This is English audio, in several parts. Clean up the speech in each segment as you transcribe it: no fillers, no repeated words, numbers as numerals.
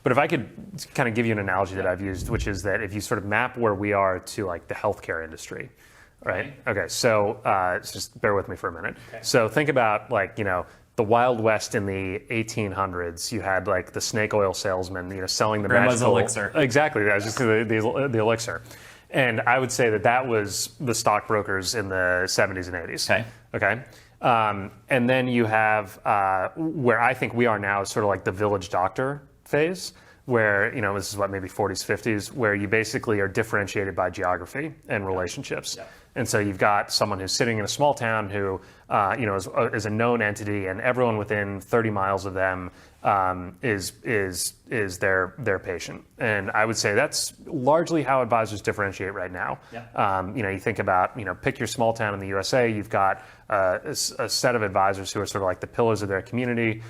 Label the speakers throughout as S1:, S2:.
S1: But if I could kind of give you an analogy that I've used, which is that if you sort of map where we are to like the healthcare industry, right? Okay, so just bear with me for a minute. Okay. So think about like, the Wild West in the 1800s. You had like the snake oil salesman, selling the
S2: Grandma's
S1: magical
S2: elixir.
S1: Exactly, that was just the elixir. And I would say that was the stockbrokers in the 70s and 80s. Okay. And then you have where I think we are now is sort of like the village doctor phase, where, this is what, maybe 40s, 50s, where you basically are differentiated by geography and relationships. Yeah. And so you've got someone who's sitting in a small town who, is a known entity, and everyone within 30 miles of them is their patient. And I would say that's largely how advisors differentiate right now. Yeah. You think about, pick your small town in the USA. You've got a set of advisors who are sort of like the pillars of their community.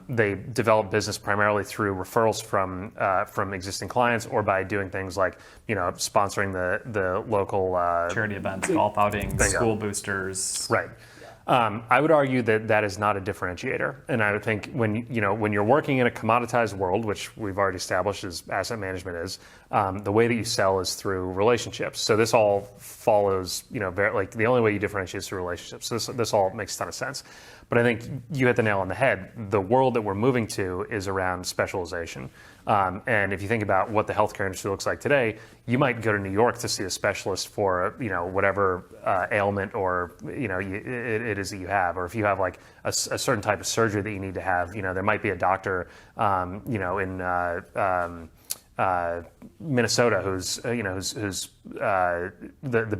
S1: They develop business primarily through referrals from existing clients, or by doing things like, sponsoring the local
S2: charity events, golf outings, school boosters.
S1: Right. I would argue that is not a differentiator, and I would think when you're working in a commoditized world, which we've already established as asset management is, the way that you sell is through relationships. So this all follows, like the only way you differentiate is through relationships. So this all makes a ton of sense. But I think you hit the nail on the head. The world that we're moving to is around specialization. And if you think about what the healthcare industry looks like today, you might go to New York to see a specialist for, whatever ailment or, it is that you have. Or if you have like a certain type of surgery that you need to have, there might be a doctor, in Minnesota who's the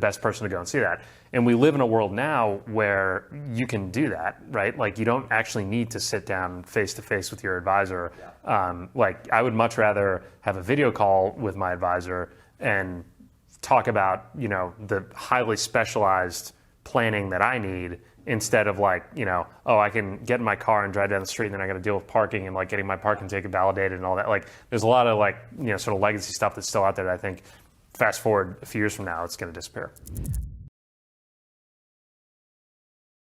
S1: best person to go and see that. And we live in a world now where you can do that, right? Like you don't actually need to sit down face to face with your advisor. Yeah. Like I would much rather have a video call with my advisor and talk about, the highly specialized planning that I need, instead of like, I can get in my car and drive down the street and then I got to deal with parking and like getting my parking ticket validated and all that. Like there's a lot of like, sort of legacy stuff that's still out there that I think fast forward a few years from now, it's going to disappear.